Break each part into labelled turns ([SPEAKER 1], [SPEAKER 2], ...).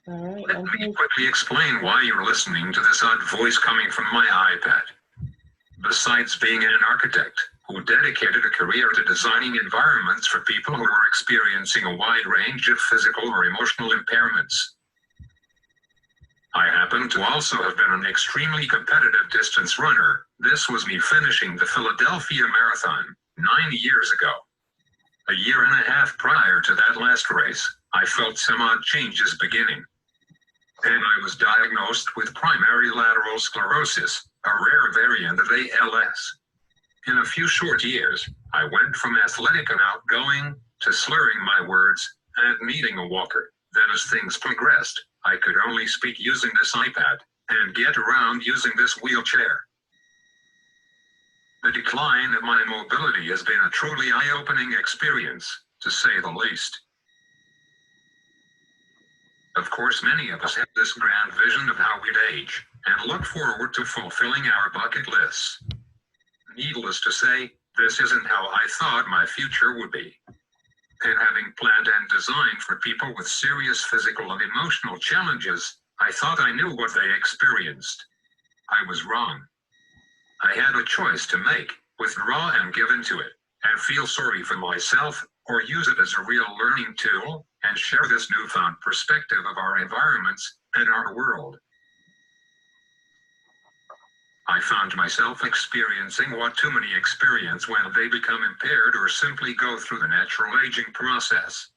[SPEAKER 1] All right,
[SPEAKER 2] Let me quickly explain why you're listening to this odd voice coming from my iPad. Besides being an architect who dedicated a career to designing environments for people who are experiencing a wide range of physical or emotional impairments, I happen to also have been an extremely competitive distance runner. This was me finishing the Philadelphia Marathon 9 years ago. A year and a half prior to that last race, I felt some odd changes beginning. And I was diagnosed with primary lateral sclerosis, a rare variant of ALS. In a few short years, I went from athletic and outgoing to slurring my words and needing a walker. Then as things progressed, I could only speak using this iPad and get around using this wheelchair. The decline of my mobility has been a truly eye-opening experience, to say the least. Of course, many of us have this grand vision of how we'd age, and look forward to fulfilling our bucket lists. Needless to say, this isn't how I thought my future would be. And having planned and designed for people with serious physical and emotional challenges, I thought I knew what they experienced. I was wrong. I had a choice to make: withdraw and give into it, and feel sorry for myself, or use it as a real learning tool, and share this newfound perspective of our environments and our world. I found myself experiencing what too many experience when they become impaired or simply go through the natural aging process.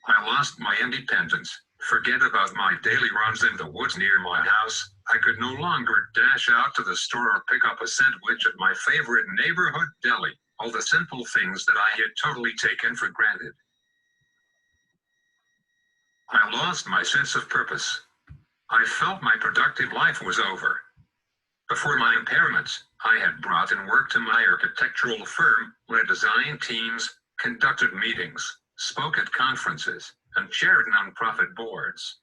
[SPEAKER 2] I lost my independence. Forget about my daily runs in the woods near my house. I could no longer dash out to the store or pick up a sandwich at my favorite neighborhood deli. All the simple things that I had totally taken for granted. I lost my sense of purpose. I felt my productive life was over. Before my impairments, I had brought in work to my architectural firm, led design teams, conducted meetings, spoke at conferences, and chaired nonprofit boards.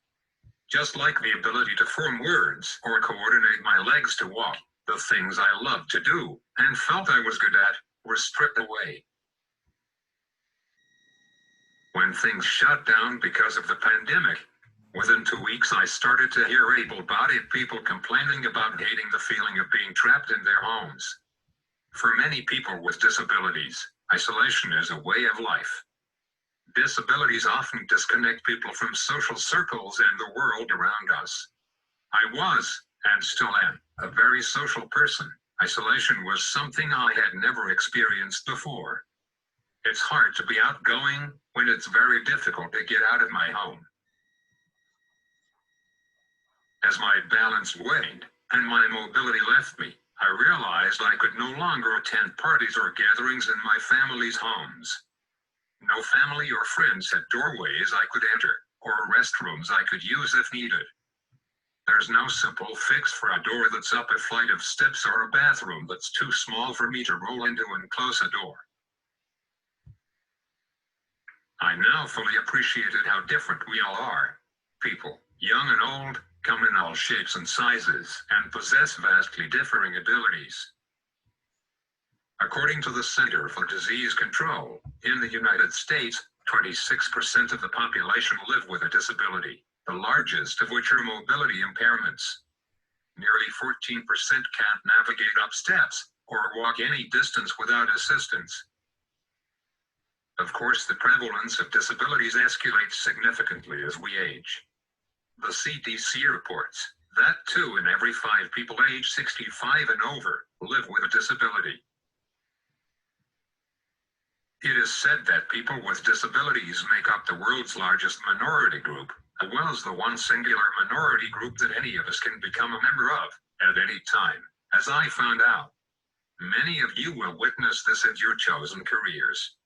[SPEAKER 2] Just like the ability to form words or coordinate my legs to walk, the things I loved to do and felt I was good at were stripped away. When things shut down because of the pandemic, within 2 weeks I started to hear able-bodied people complaining about hating the feeling of being trapped in their homes. For many people with disabilities, isolation is a way of life. Disabilities often disconnect people from social circles and the world around us. I was, and still am, a very social person. Isolation was something I had never experienced before. It's hard to be outgoing when it's very difficult to get out of my home. As my balance waned and my mobility left me, I realized I could no longer attend parties or gatherings in my family's homes. No family or friends had doorways I could enter, or restrooms I could use if needed. There's no simple fix for a door that's up a flight of steps or a bathroom that's too small for me to roll into and close a door. I now fully appreciated how different we all are. People, young and old, come in all shapes and sizes, and possess vastly differing abilities. According to the Center for Disease Control, in the United States, 26% of the population live with a disability, the largest of which are mobility impairments. Nearly 14% can't navigate up steps or walk any distance without assistance. Of course, the prevalence of disabilities escalates significantly as we age. The CDC reports that 2 in every 5 people age 65 and over live with a disability. It is said that people with disabilities make up the world's largest minority group, as well as the one singular minority group that any of us can become a member of at any time. As I found out, many of you will witness this in your chosen careers.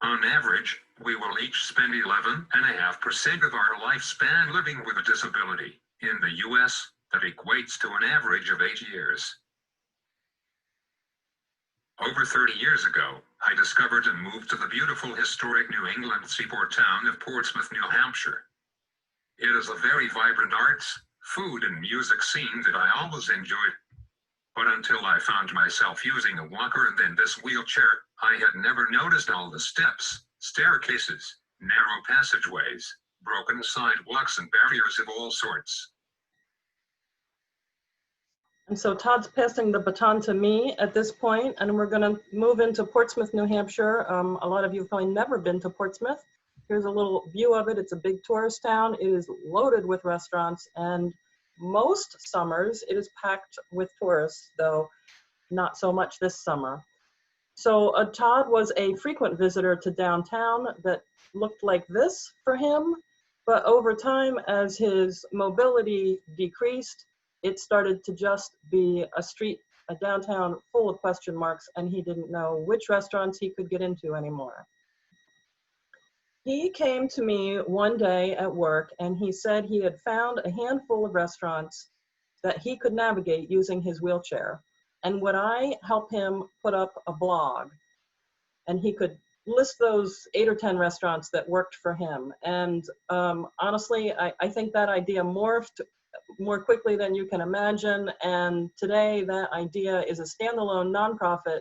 [SPEAKER 2] On average, we will each spend 11.5% of our lifespan living with a disability. In the US, that equates to an average of 8 years. Over 30 years ago, I discovered and moved to the beautiful historic New England seaport town of Portsmouth, New Hampshire. It is a very vibrant arts, food, and music scene that I always enjoyed. But until I found myself using a walker and then this wheelchair, I had never noticed all the steps, staircases, narrow passageways, broken sidewalks, and barriers of all sorts.
[SPEAKER 1] And so Todd's passing the baton to me at this point, and we're going to move into Portsmouth, New Hampshire. A lot of you have probably never been to Portsmouth. Here's a little view of it. It's a big tourist town. It is loaded with restaurants, and most summers it is packed with tourists, though not so much this summer. So Todd was a frequent visitor to downtown that looked like this for him, but over time, as his mobility decreased, it started to just be a street, a downtown full of question marks, and he didn't know which restaurants he could get into anymore. He came to me one day at work and he said he had found a handful of restaurants that he could navigate using his wheelchair. And would I help him put up a blog? And he could list those 8 or 10 restaurants that worked for him. And honestly, I think that idea morphed more quickly than you can imagine. And today that idea is a standalone nonprofit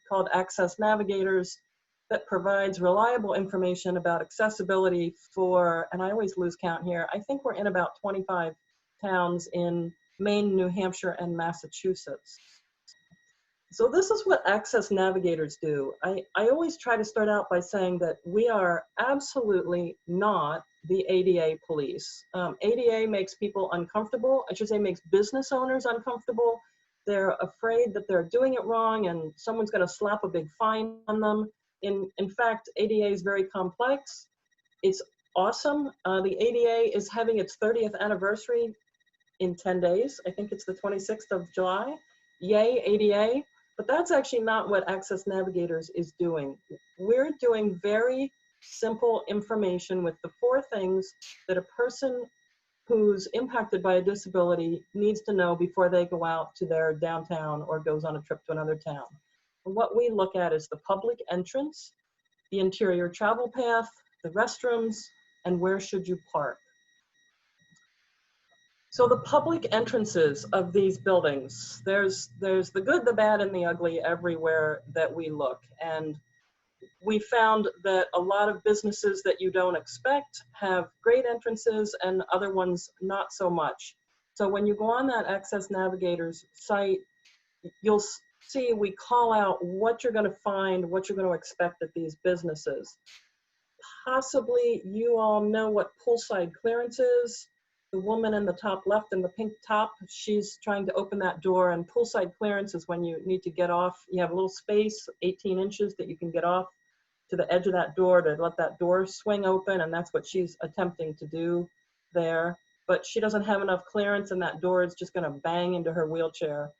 [SPEAKER 1] called Access Navigators that provides reliable information about accessibility for, and I always lose count here, I think we're in about 25 towns in Maine, New Hampshire, and Massachusetts. So this is what Access Navigators do. I always try to start out by saying that we are absolutely not the ADA police. ADA makes people uncomfortable. I should say makes business owners uncomfortable. They're afraid that they're doing it wrong and someone's gonna slap a big fine on them. In fact, ADA is very complex. It's awesome. The ADA is having its 30th anniversary in 10 days. I think it's the 26th of July. Yay, ADA. But that's actually not what Access Navigators is doing. We're doing very simple information with the 4 things that a person who's impacted by a disability needs to know before they go out to their downtown or goes on a trip to another town. And what we look at is the public entrance, the interior travel path, the restrooms, and where should you park. So the public entrances of these buildings, there's the good, the bad, and the ugly everywhere that we look. And we found that a lot of businesses that you don't expect have great entrances and other ones not so much. So when you go on that Access Navigators site, you'll see we call out what you're going to find, what you're going to expect at these businesses. Possibly you all know what poolside clearance is. The woman in the top left in the pink top, she's trying to open that door, and poolside clearance is when you need to get off. You have a little space, 18 inches, that you can get off to the edge of that door to let that door swing open, and that's what she's attempting to do there. But she doesn't have enough clearance, and that door is just going to bang into her wheelchair.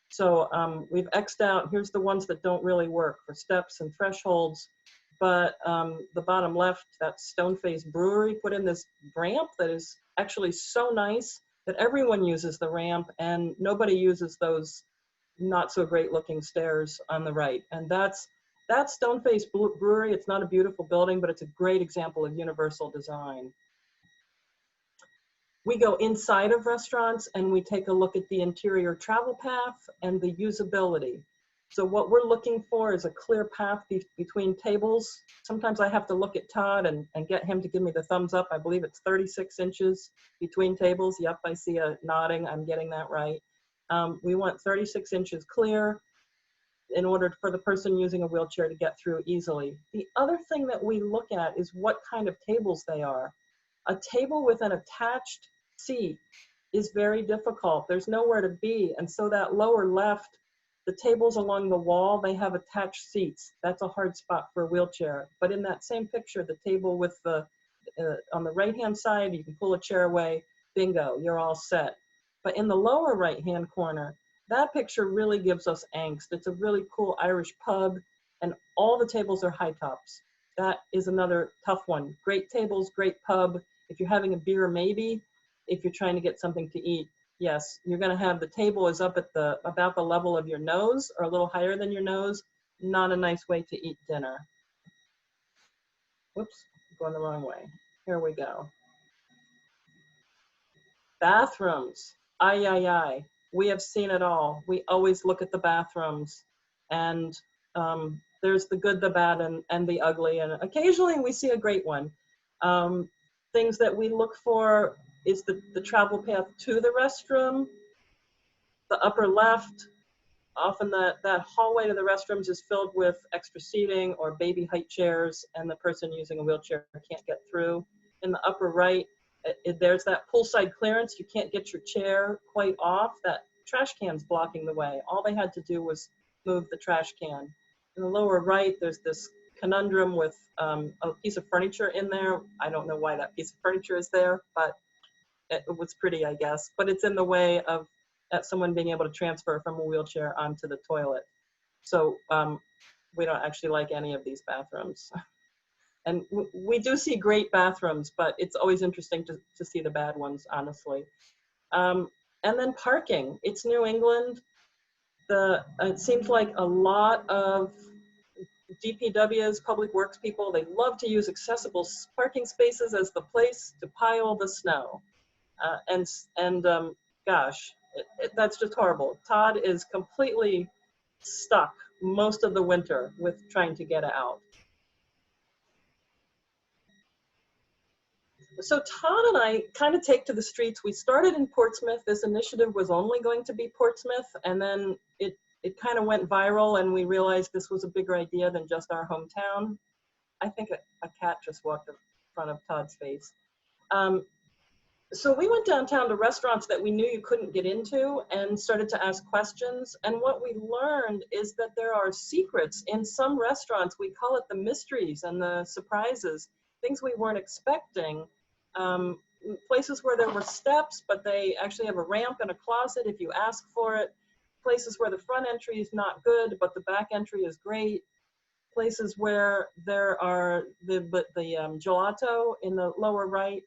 [SPEAKER 1] So we've X'd out, here's the ones that don't really work for steps and thresholds. But the bottom left, that Stoneface Brewery put in this ramp that is actually so nice that everyone uses the ramp and nobody uses those not so great looking stairs on the right. And that's Stoneface Brewery. It's not a beautiful building, but it's a great example of universal design. We go inside of restaurants and we take a look at the interior travel path and the usability. So what we're looking for is a clear path between tables. Sometimes I have to look at Todd and get him to give me the thumbs up. I believe it's 36 inches between tables. Yep, I see a nodding. I'm getting that right. We want 36 inches clear in order for the person using a wheelchair to get through easily. The other thing that we look at is what kind of tables they are. A table with an attached seat is very difficult. There's nowhere to be. And so that lower left, the tables along the wall, they have attached seats. That's a hard spot for a wheelchair. But in that same picture, the table with the, on the right-hand side, you can pull a chair away, bingo, you're all set. But in the lower right-hand corner, that picture really gives us angst. It's a really cool Irish pub, and all the tables are high tops. That is another tough one. Great tables, great pub. If you're having a beer, maybe. If you're trying to get something to eat, yes, you're going to have the table is up at about the level of your nose or a little higher than your nose. Not a nice way to eat dinner. Whoops, going the wrong way. Here we go. Bathrooms. Ay, ay, ay. We have seen it all. We always look at the bathrooms, and there's the good, the bad, and the ugly, and occasionally we see a great one. Things that we look for is the travel path to the restroom, the upper left. Often that hallway to the restrooms is filled with extra seating or baby height chairs, and the person using a wheelchair can't get through. In the upper right, there's that poolside clearance. You can't get your chair quite off. That trash can's blocking the way. All they had to do was move the trash can. In the lower right, there's this conundrum with a piece of furniture in there. I don't know why that piece of furniture is there, but it was pretty, I guess. But it's in the way of someone being able to transfer from a wheelchair onto the toilet. So we don't actually like any of these bathrooms. And we do see great bathrooms, but it's always interesting to see the bad ones, honestly. And then parking. It's New England. It seems like a lot of DPWs, public works people, they love to use accessible parking spaces as the place to pile the snow. Gosh, that's just horrible. Todd is completely stuck most of the winter with trying to get out. So Todd and I kind of take to the streets. We started in Portsmouth. This initiative was only going to be Portsmouth, and then it kind of went viral, and we realized this was a bigger idea than just our hometown. I think a cat just walked in front of Todd's face. So we went downtown to restaurants that we knew you couldn't get into and started to ask questions. And what we learned is that there are secrets in some restaurants. We call it the mysteries and the surprises, things we weren't expecting. Places where there were steps, but they actually have a ramp and a closet if you ask for it. Places where the front entry is not good, but the back entry is great. Places where there are the gelato in the lower right.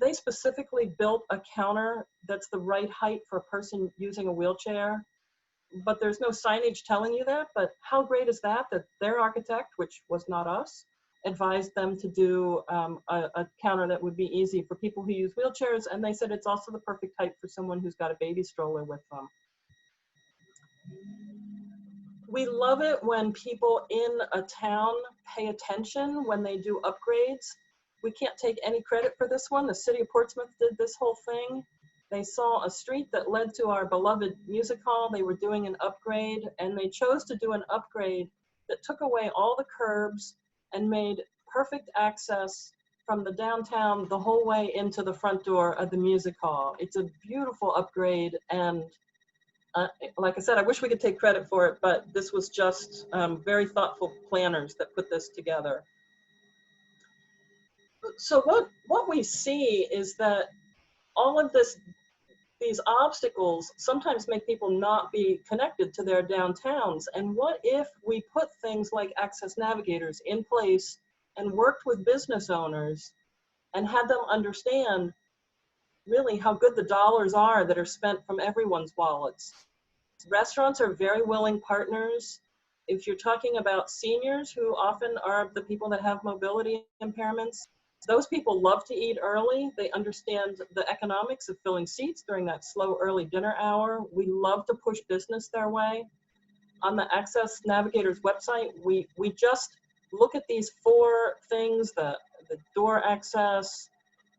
[SPEAKER 1] They specifically built a counter that's the right height for a person using a wheelchair, but there's no signage telling you that. But how great is that their architect, which was not us, advised them to do a counter that would be easy for people who use wheelchairs, and they said it's also the perfect height for someone who's got a baby stroller with them. We love it when people in a town pay attention when they do upgrades. We can't take any credit for this one. The city of Portsmouth did this whole thing. They saw a street that led to our beloved music hall. They were doing an upgrade, and they chose to do an upgrade that took away all the curbs and made perfect access from the downtown the whole way into the front door of the music hall. It's a beautiful upgrade, and like I said, I wish we could take credit for it, but this was just very thoughtful planners that put this together. So what we see is that all of these obstacles sometimes make people not be connected to their downtowns. And what if we put things like access navigators in place and worked with business owners and had them understand really how good the dollars are that are spent from everyone's wallets? Restaurants are very willing partners. If you're talking about seniors, who often are the people that have mobility impairments, those people love to eat early. They understand the economics of filling seats during that slow early dinner hour. We love to push business their way. On the Access Navigators website, we just look at these 4 things, the door access,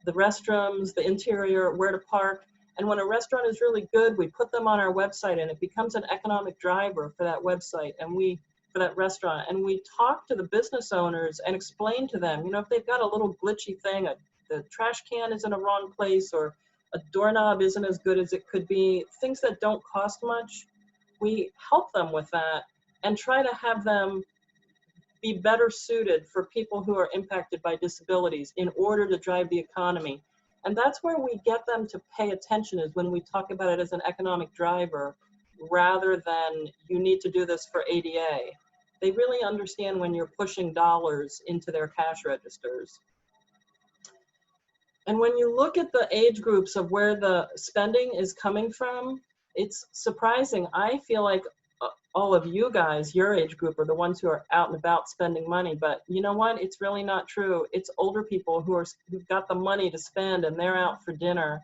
[SPEAKER 1] the restrooms, the interior, where to park. And when a restaurant is really good, we put them on our website, and it becomes an economic driver for that website for that restaurant. And we talk to the business owners and explain to them, if they've got a little glitchy thing, the trash can is in a wrong place, or a doorknob isn't as good as it could be, things that don't cost much, we help them with that and try to have them be better suited for people who are impacted by disabilities in order to drive the economy. And that's where we get them to pay attention, is when we talk about it as an economic driver, rather than you need to do this for ADA. They really understand when you're pushing dollars into their cash registers. And when you look at the age groups of where the spending is coming from, it's surprising. I feel like all of you guys, your age group, are the ones who are out and about spending money. But you know what? It's really not true. It's older people who've got the money to spend, and they're out for dinner.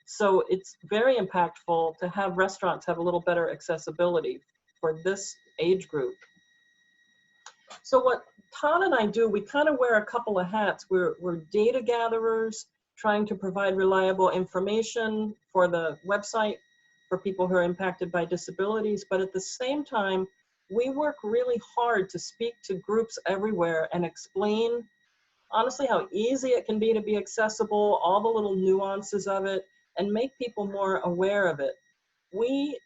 [SPEAKER 1] So it's very impactful to have restaurants have a little better accessibility for this age group. So what Todd and I do, we kind of wear a couple of hats. We're data gatherers, trying to provide reliable information for the website for people who are impacted by disabilities, but at the same time, we work really hard to speak to groups everywhere and explain honestly how easy it can be to be accessible, all the little nuances of it, and make people more aware of it. We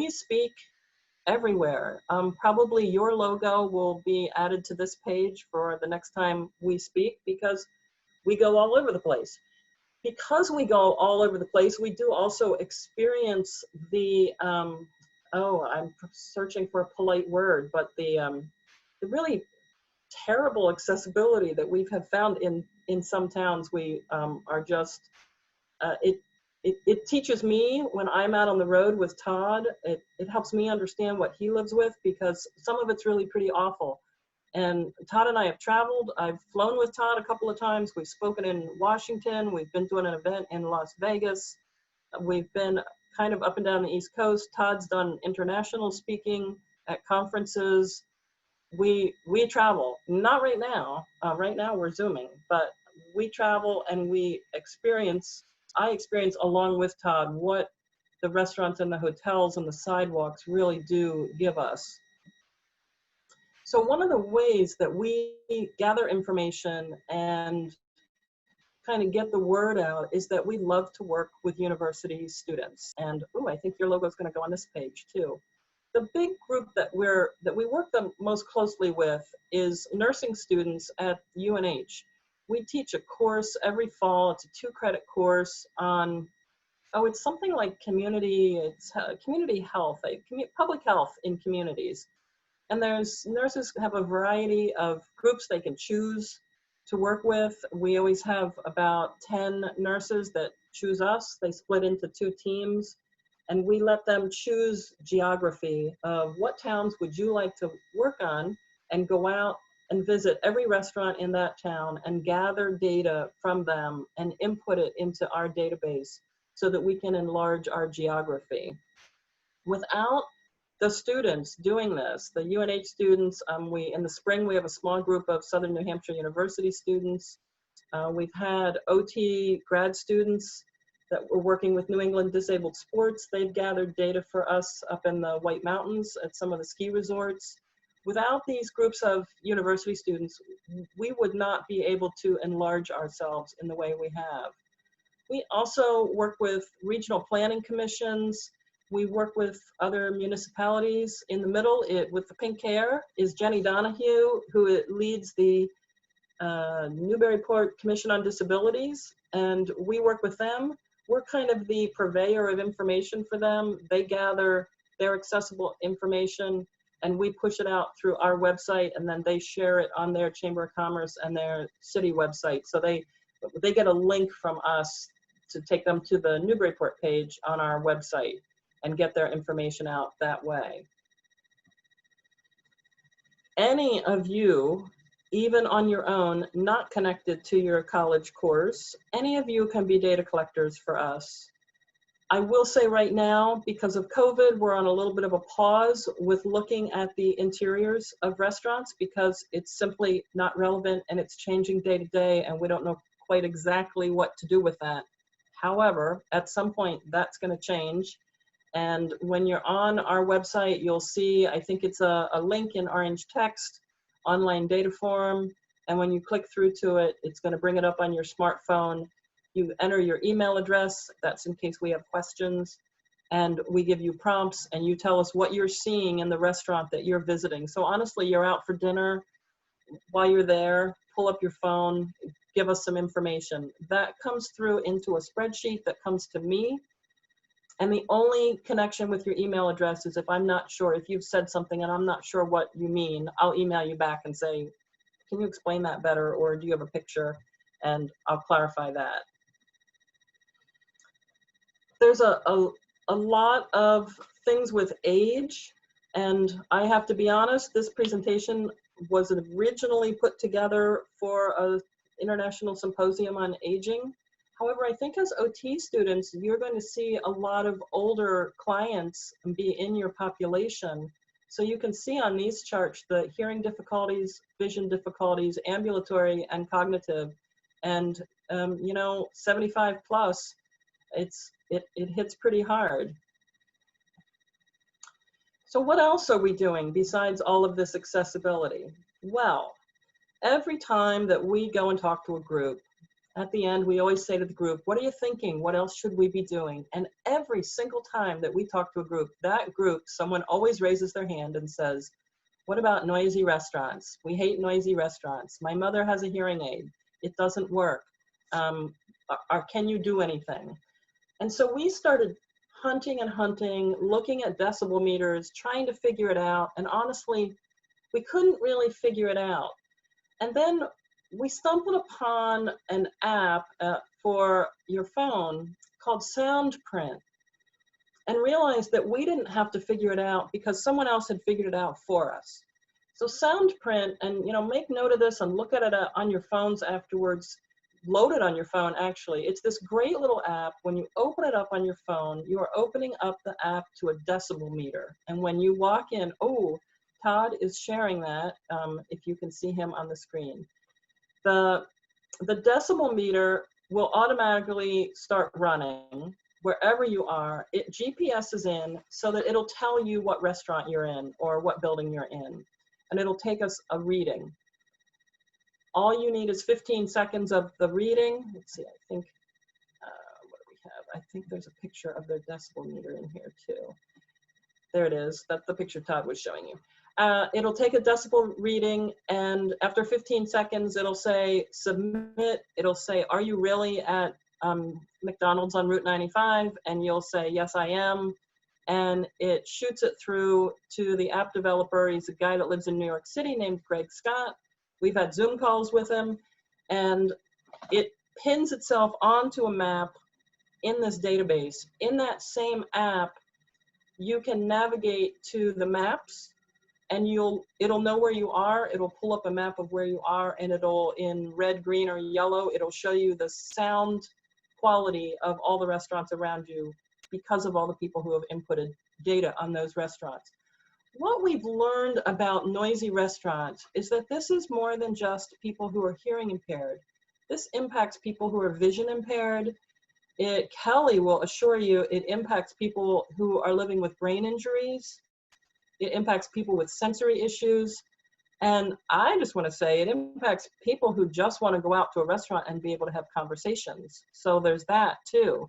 [SPEAKER 1] speak everywhere. Probably your logo will be added to this page for the next time we speak because we go all over the place. Because we go all over the place, we do also experience the, oh, I'm searching for a polite word, but the really terrible accessibility that we've have found in some towns. We are just, it teaches me when I'm out on the road with Todd, it helps me understand what he lives with because some of it's really pretty awful. And Todd and I have traveled. I've flown with Todd a couple of times. We've spoken in Washington. We've been doing an event in Las Vegas. We've been kind of up and down the East Coast. Todd's done international speaking at conferences. We travel, not right now. Right now we're Zooming, but we travel and I experience along with Todd what the restaurants and the hotels and the sidewalks really do give us. So one of the ways that we gather information and kind of get the word out is that we love to work with university students. And oh, I think your logo is going to go on this page too. The big group that we work the most closely with is nursing students at UNH. We teach a course every fall. It's a 2-credit course on, oh, it's something like community health, public health in communities. And nurses have a variety of groups they can choose to work with. We always have about 10 nurses that choose us. They split into 2 teams. And we let them choose geography of what towns would you like to work on and go out and visit every restaurant in that town and gather data from them and input it into our database so that we can enlarge our geography. Without the students doing this, the UNH students, in the spring we have a small group of Southern New Hampshire University students. We've had OT grad students that we're working with New England Disabled Sports. They've gathered data for us up in the White Mountains at some of the ski resorts. Without these groups of university students, we would not be able to enlarge ourselves in the way we have. We also work with regional planning commissions. We work with other municipalities. In the middle, with the pink hair, is Jenny Donahue, who leads the Newburyport Commission on Disabilities, and we work with them. We're kind of the purveyor of information for them. They gather their accessible information and we push it out through our website, and then they share it on their Chamber of Commerce and their city website. So they get a link from us to take them to the Newburyport page on our website and get their information out that way. Any of you, even on your own, not connected to your college course, any of you can be data collectors for us. I will say right now, because of COVID, we're on a little bit of a pause with looking at the interiors of restaurants because it's simply not relevant and it's changing day to day and we don't know quite exactly what to do with that. However, at some point that's going to change. And when you're on our website, you'll see, I think it's a link in orange text, online data form. And when you click through to it, it's going to bring it up on your smartphone. You enter your email address, that's in case we have questions, and we give you prompts and you tell us what you're seeing in the restaurant that you're visiting. So honestly, you're out for dinner, while you're there, pull up your phone, give us some information. That comes through into a spreadsheet that comes to me. And the only connection with your email address is if I'm not sure, if you've said something and I'm not sure what you mean, I'll email you back and say, can you explain that better, or do you have a picture? And I'll clarify that. There's a lot of things with age, and I have to be honest, this presentation was originally put together for an international symposium on aging. However, I think as OT students, you're going to see a lot of older clients be in your population. So you can see on these charts the hearing difficulties, vision difficulties, ambulatory and cognitive, and you know, 75 plus, it hits pretty hard. So what else are we doing besides all of this accessibility? Well, every time that we go and talk to a group, at the end, we always say to the group, what are you thinking? What else should we be doing? And every single time that we talk to a group, that group, someone always raises their hand and says, what about noisy restaurants? We hate noisy restaurants. My mother has a hearing aid. It doesn't work. Can you do anything? And so we started hunting and hunting, looking at decibel meters, trying to figure it out. And honestly, we couldn't really figure it out. And then we stumbled upon an app for your phone called Soundprint, and realized that we didn't have to figure it out because someone else had figured it out for us. So Soundprint, and you know, make note of this and look at it on your phones afterwards, load it on your phone actually. It's this great little app. When you open it up on your phone, you are opening up the app to a decibel meter. And when you walk in, oh, Todd is sharing that, if you can see him on the screen. The decibel meter will automatically start running wherever you are. It GPSes in so that it'll tell you what restaurant you're in or what building you're in. And it'll take us a reading. All you need is 15 seconds of the reading. Let's see, I think, what do we have? I think there's a picture of their decibel meter in here too. There it is. That's the picture Todd was showing you. It'll take a decibel reading, and after 15 seconds, it'll say submit. It'll say, are you really at McDonald's on Route 95? And you'll say, yes, I am. And it shoots it through to the app developer. He's a guy that lives in New York City named Greg Scott. We've had Zoom calls with him, and it pins itself onto a map in this database. In that same app, you can navigate to the maps, and it'll know where you are. It'll pull up a map of where you are, and it'll, in red, green, or yellow, it'll show you the sound quality of all the restaurants around you because of all the people who have inputted data on those restaurants. What we've learned about noisy restaurants is that this is more than just people who are hearing impaired. This impacts people who are vision impaired. Kelly will assure you it impacts people who are living with brain injuries. It impacts people with sensory issues. And I just want to say it impacts people who just want to go out to a restaurant and be able to have conversations. So there's that too.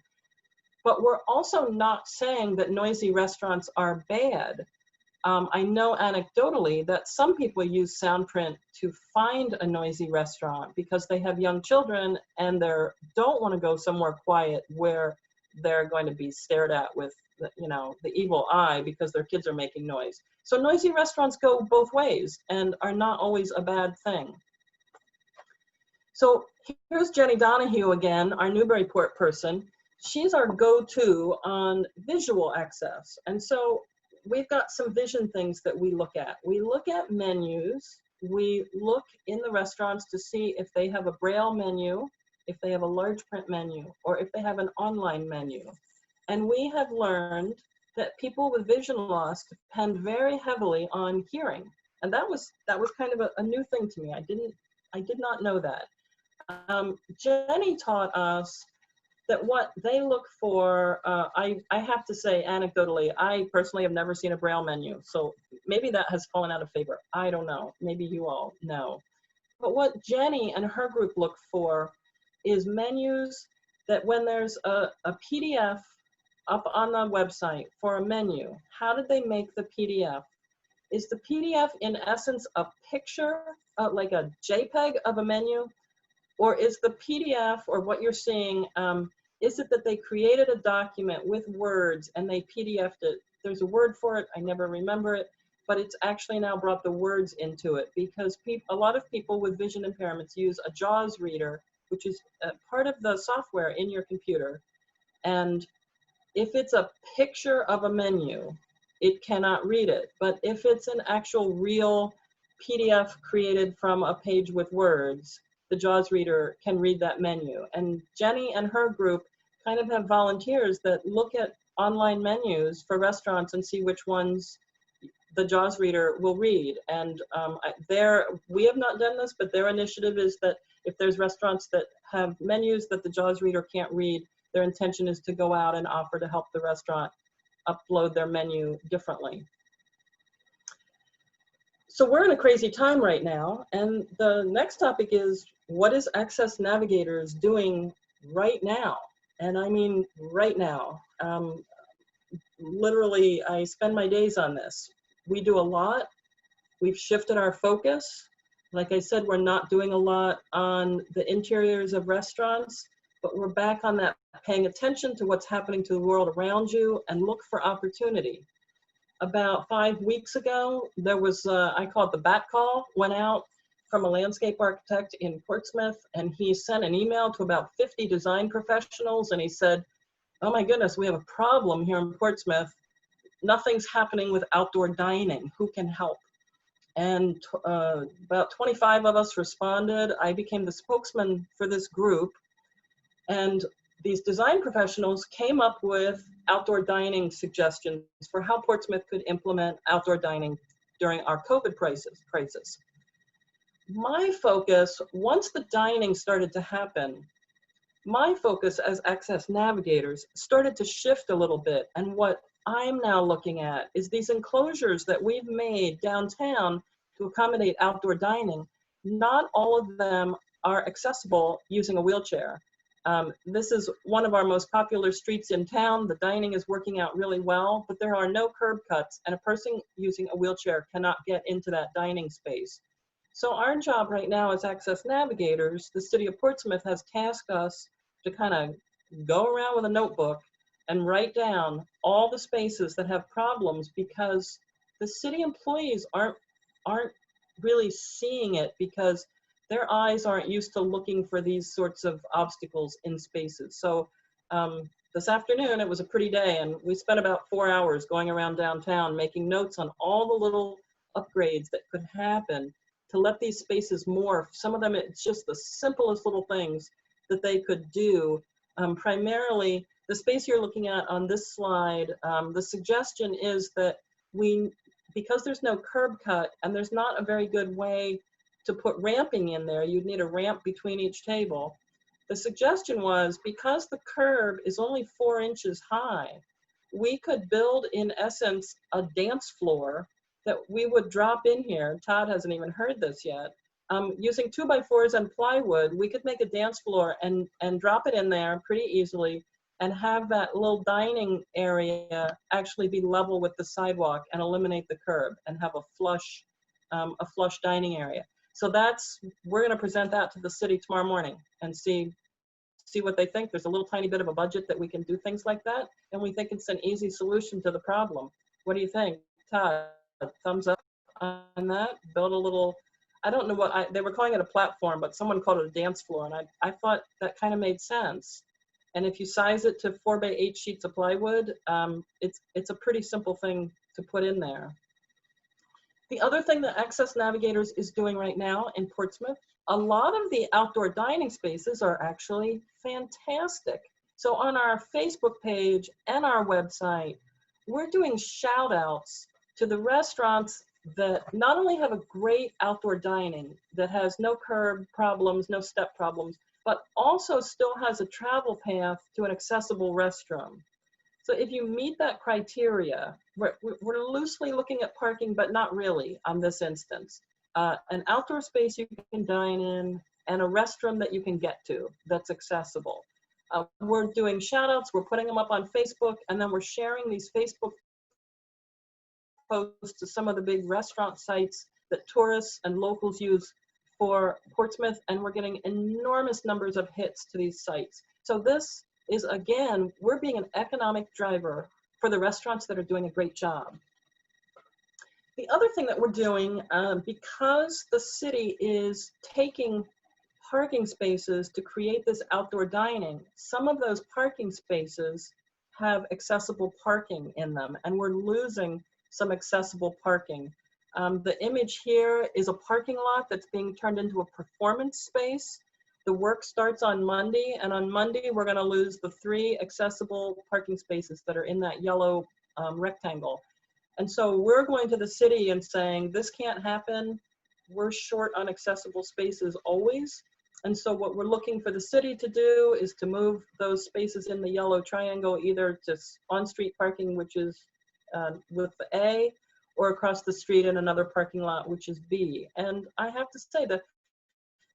[SPEAKER 1] But we're also not saying that noisy restaurants are bad. I know anecdotally that some people use Soundprint to find a noisy restaurant because they have young children and they don't want to go somewhere quiet where they're going to be stared at with the, you know, the evil eye because their kids are making noise. So noisy restaurants go both ways and are not always a bad thing. So here's Jenny Donahue again, our Newburyport person. She's our go-to on visual access. And so we've got some vision things that we look at. We look at menus. We look in the restaurants to see if they have a Braille menu, if they have a large print menu, or if they have an online menu. And we have learned that people with vision loss depend very heavily on hearing. And that was kind of a new thing to me. I did not know that. Jenny taught us that what they look for, I have to say anecdotally, I personally have never seen a Braille menu. So maybe that has fallen out of favor. I don't know. Maybe you all know. But what Jenny and her group look for is menus that when there's a PDF up on the website for a menu, how did they make the PDF? Is the PDF in essence a picture, like a JPEG of a menu? Or is the PDF, or what you're seeing, is it that they created a document with words and they PDF'd it? There's a word for it, I never remember it, but it's actually now brought the words into it because a lot of people with vision impairments use a JAWS reader, which is part of the software in your computer. And if it's a picture of a menu, it cannot read it. But if it's an actual real PDF created from a page with words, the JAWS reader can read that menu. And Jenny and her group kind of have volunteers that look at online menus for restaurants and see which ones the JAWS reader will read. And we have not done this, but their initiative is that if there's restaurants that have menus that the JAWS reader can't read, their intention is to go out and offer to help the restaurant upload their menu differently. So we're in a crazy time right now. And the next topic is, what is Access Navigators doing right now? And I mean right now. Literally, I spend my days on this. We do a lot. We've shifted our focus. Like I said, we're not doing a lot on the interiors of restaurants, but we're back on that, paying attention to what's happening to the world around you and look for opportunity. About 5 weeks ago, there was, I call it the bat call, went out from a landscape architect in Portsmouth, and he sent an email to about 50 design professionals, and he said, oh my goodness, we have a problem here in Portsmouth. Nothing's happening with outdoor dining. Who can help? And about 25 of us responded. I became the spokesman for this group. And these design professionals came up with outdoor dining suggestions for how Portsmouth could implement outdoor dining during our COVID crisis. My focus, once the dining started to happen, my focus as Access Navigators started to shift a little bit. And what I'm now looking at is these enclosures that we've made downtown to accommodate outdoor dining. Not all of them are accessible using a wheelchair. This is one of our most popular streets in town. The dining is working out really well, but there are no curb cuts, and a person using a wheelchair cannot get into that dining space. So our job right now as Access Navigators, the City of Portsmouth has tasked us to kind of go around with a notebook and write down all the spaces that have problems, because the city employees aren't really seeing it, because their eyes aren't used to looking for these sorts of obstacles in spaces. So this afternoon, it was a pretty day, and we spent about 4 hours going around downtown making notes on all the little upgrades that could happen to let these spaces morph. Some of them, it's just the simplest little things that they could do. Primarily, the space you're looking at on this slide, the suggestion is that because there's no curb cut and there's not a very good way to put ramping in there, you'd need a ramp between each table. The suggestion was, because the curb is only 4 inches high, we could build, in essence, a dance floor that we would drop in here. Todd hasn't even heard this yet. Using 2x4s and plywood, we could make a dance floor and drop it in there pretty easily, and have that little dining area actually be level with the sidewalk and eliminate the curb and have a flush dining area. So we're gonna present that to the city tomorrow morning and see what they think. There's a little tiny bit of a budget that we can do things like that, and we think it's an easy solution to the problem. What do you think, Todd? Thumbs up on that? Build a little, I don't know what, they were calling it a platform, but someone called it a dance floor, and I thought that kind of made sense. And if you size it to 4x8 sheets of plywood, it's a pretty simple thing to put in there. The other thing that Access Navigators is doing right now in Portsmouth, a lot of the outdoor dining spaces are actually fantastic. So on our Facebook page and our website, we're doing shout outs to the restaurants that not only have a great outdoor dining that has no curb problems, no step problems, but also still has a travel path to an accessible restroom. So if you meet that criteria, we're loosely looking at parking, but not really on this instance. An outdoor space you can dine in, and a restroom that you can get to that's accessible. We're doing shout outs, we're putting them up on Facebook, and then we're sharing these Facebook posts to some of the big restaurant sites that tourists and locals use for Portsmouth, and we're getting enormous numbers of hits to these sites. So this is, again, we're being an economic driver for the restaurants that are doing a great job. The other thing that we're doing, because the city is taking parking spaces to create this outdoor dining, some of those parking spaces have accessible parking in them, and we're losing some accessible parking. The image here is a parking lot that's being turned into a performance space. The work starts on Monday, and on Monday we're going to lose the 3 accessible parking spaces that are in that yellow rectangle. And so we're going to the city and saying, this can't happen. We're short on accessible spaces always. And so what we're looking for the city to do is to move those spaces in the yellow triangle either to on-street parking, which is with the A, or across the street in another parking lot, which is B. And I have to say that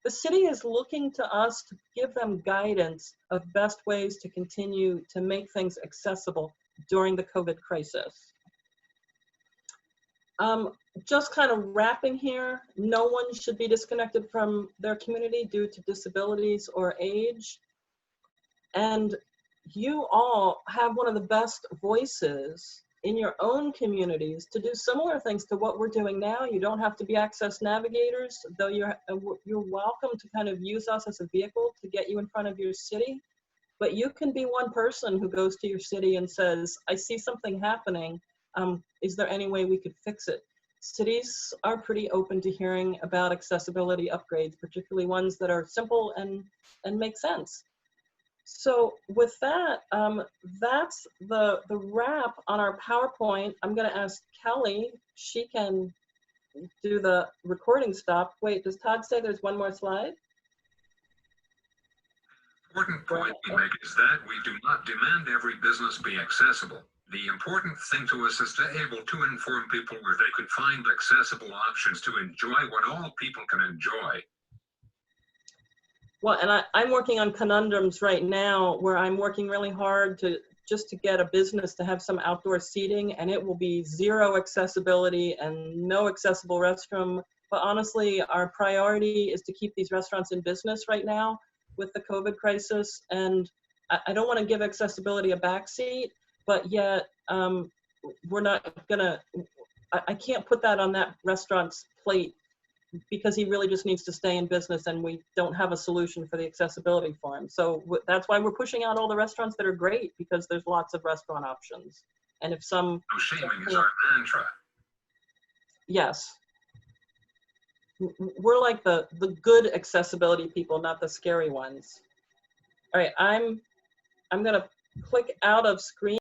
[SPEAKER 1] the city is looking to us to give them guidance of best ways to continue to make things accessible during the COVID crisis. Just kind of wrapping here, no one should be disconnected from their community due to disabilities or age. And you all have one of the best voices in your own communities to do similar things to what we're doing now. You don't have to be Access Navigators, though you're welcome to kind of use us as a vehicle to get you in front of your city. But you can be one person who goes to your city and says, I see something happening. Is there any way we could fix it? Cities are pretty open to hearing about accessibility upgrades, particularly ones that are simple and make sense. So with that, that's the wrap on our PowerPoint. I'm going to ask Kelly. She can do the recording stop. Wait, does Todd say there's one more slide?
[SPEAKER 2] Important point we make is that we do not demand every business be accessible. The important thing to us is to able to inform people where they could find accessible options to enjoy what all people can enjoy.
[SPEAKER 1] Well, and I'm working on conundrums right now where I'm working really hard to get a business to have some outdoor seating, and it will be zero accessibility and no accessible restroom. But honestly, our priority is to keep these restaurants in business right now with the COVID crisis. And I don't want to give accessibility a backseat, but yet we're not gonna, I can't put that on that restaurant's plate because he really just needs to stay in business and we don't have a solution for the accessibility for him. So that's why we're pushing out all the restaurants that are great, because there's lots of restaurant options. And if some—
[SPEAKER 2] No shaming is our mantra.
[SPEAKER 1] Yes. We're like the good accessibility people, not the scary ones. All right, I'm gonna click out of screen.